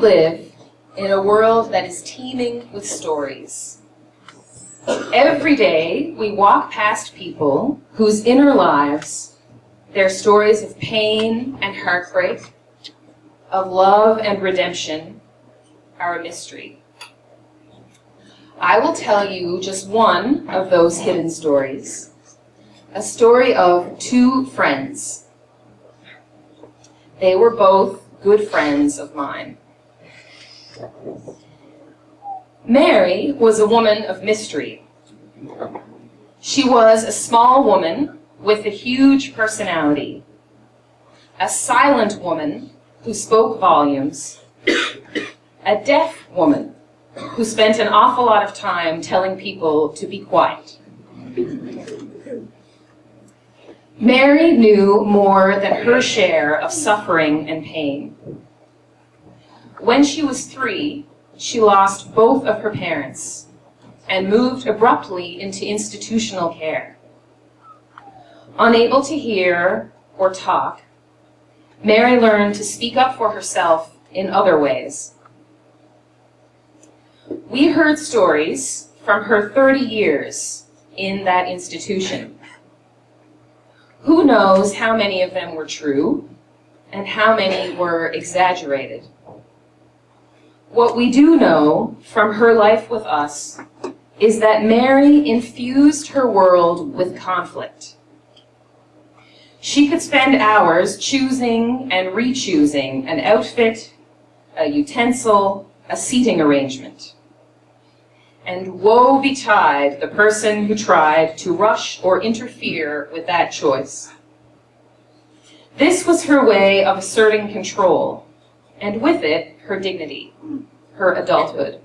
live in a world that is teeming with stories. Every day we walk past people whose inner lives, their stories of pain and heartbreak, of love and redemption, are a mystery. I will tell you just one of those hidden stories, a story of two friends. They were both good friends of mine. Mary was a woman of mystery. She was a small woman with a huge personality, a silent woman who spoke volumes, a deaf woman who spent an awful lot of time telling people to be quiet. Mary knew more than her share of suffering and pain. When she was 3, she lost both of her parents and moved abruptly into institutional care. Unable to hear or talk, Mary learned to speak up for herself in other ways. We heard stories from her 30 years in that institution. Who knows how many of them were true and how many were exaggerated? What we do know from her life with us is that Mary infused her world with conflict. She could spend hours choosing and re-choosing an outfit, a utensil, a seating arrangement. And woe betide the person who tried to rush or interfere with that choice. This was her way of asserting control, and with it, her dignity, her adulthood.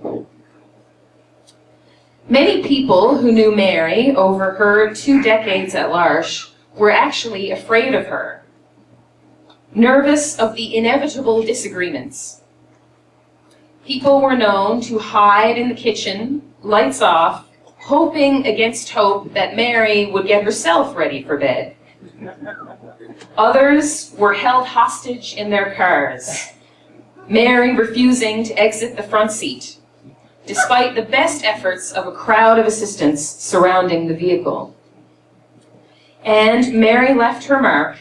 Many people who knew Mary over her 2 decades at L'Arche were actually afraid of her, nervous of the inevitable disagreements. People were known to hide in the kitchen, lights off, hoping against hope that Mary would get herself ready for bed. Others were held hostage in their cars, Mary refusing to exit the front seat, despite the best efforts of a crowd of assistants surrounding the vehicle. And Mary left her mark,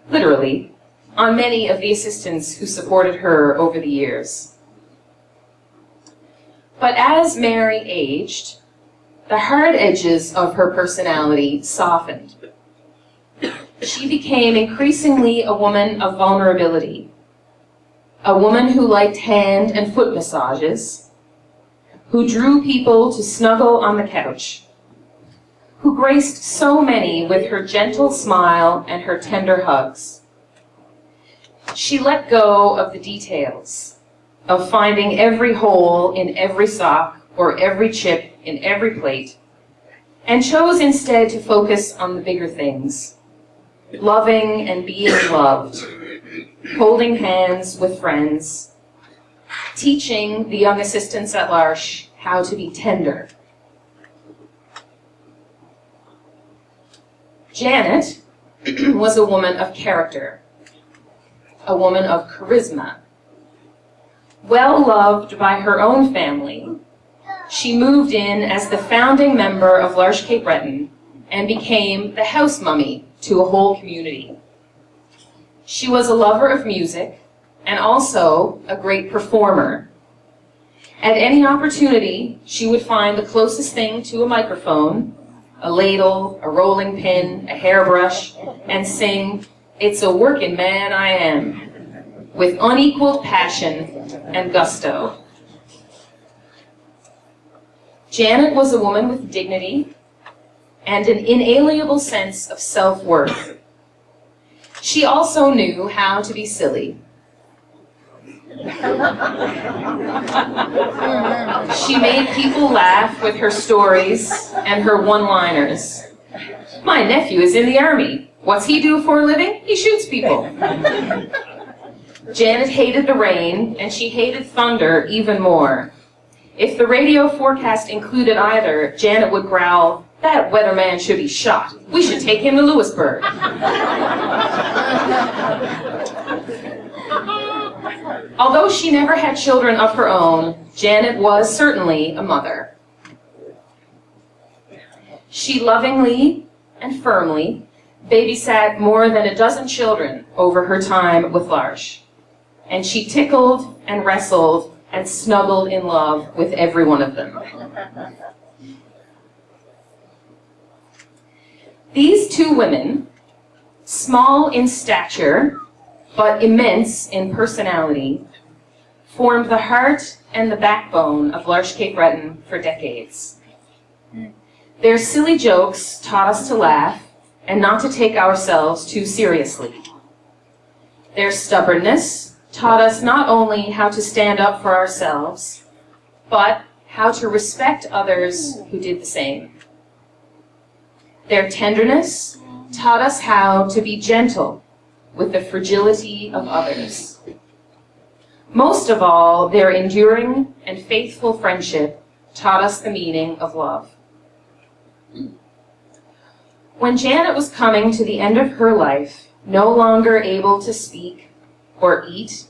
literally, on many of the assistants who supported her over the years. But as Mary aged, the hard edges of her personality softened. She became increasingly a woman of vulnerability, a woman who liked hand and foot massages, who drew people to snuggle on the couch, who graced so many with her gentle smile and her tender hugs. She let go of the details, of finding every hole in every sock or every chip in every plate, and chose instead to focus on the bigger things, loving and being loved, holding hands with friends, teaching the young assistants at L'Arche how to be tender. Janet was a woman of character, a woman of charisma. Well loved by her own family, she moved in as the founding member of L'Arche Cape Breton and became the house mummy to a whole community. She was a lover of music and also a great performer. At any opportunity, she would find the closest thing to a microphone, a ladle, a rolling pin, a hairbrush, and sing, "It's a workin' man I am," with unequaled passion and gusto. Janet was a woman with dignity and an inalienable sense of self-worth. She also knew how to be silly. She made people laugh with her stories and her one-liners. "My nephew is in the army. What's he do for a living? He shoots people." Janet hated the rain, and she hated thunder even more. If the radio forecast included either, Janet would growl, "That weatherman should be shot. We should take him to Lewisburg." Although she never had children of her own, Janet was certainly a mother. She lovingly and firmly babysat more than a dozen children over her time with L'Arche, and she tickled and wrestled and snuggled in love with every one of them. These two women, small in stature, but immense in personality, formed the heart and the backbone of L'Arche Cape Breton for decades. Their silly jokes taught us to laugh and not to take ourselves too seriously. Their stubbornness taught us not only how to stand up for ourselves, but how to respect others who did the same. Their tenderness taught us how to be gentle with the fragility of others. Most of all, their enduring and faithful friendship taught us the meaning of love. When Janet was coming to the end of her life, no longer able to speak or eat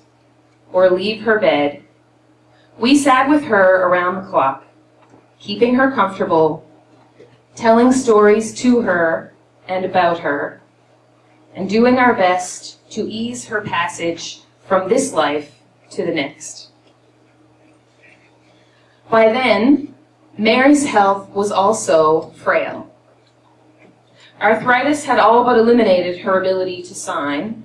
or leave her bed, we sat with her around the clock, keeping her comfortable, telling stories to her and about her, and doing our best to ease her passage from this life to the next. By then, Mary's health was also frail. Arthritis had all but eliminated her ability to sign.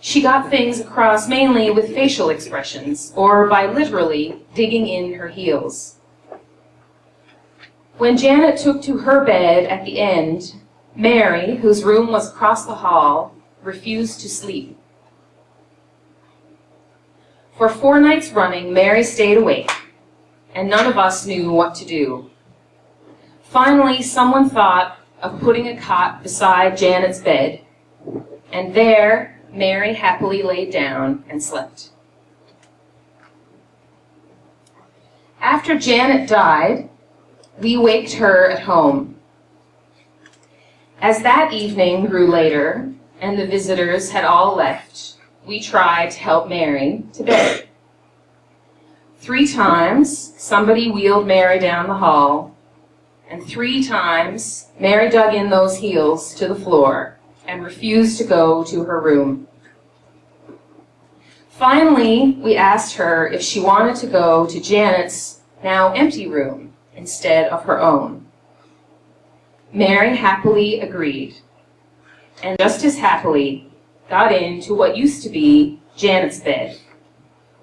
She got things across mainly with facial expressions, or by literally digging in her heels. When Janet took to her bed at the end, Mary, whose room was across the hall, refused to sleep. For 4 nights running, Mary stayed awake, and none of us knew what to do. Finally, someone thought of putting a cot beside Janet's bed, and there Mary happily laid down and slept. After Janet died, we waked her at home. As that evening grew later, and the visitors had all left, we tried to help Mary to bed. 3 times, somebody wheeled Mary down the hall, and 3 times, Mary dug in those heels to the floor and refused to go to her room. Finally, we asked her if she wanted to go to Janet's now empty room instead of her own. Mary happily agreed, and just as happily got into what used to be Janet's bed,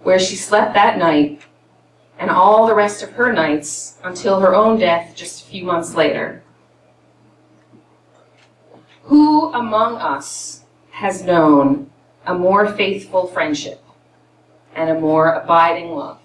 where she slept that night and all the rest of her nights until her own death just a few months later. Who among us has known a more faithful friendship and a more abiding love?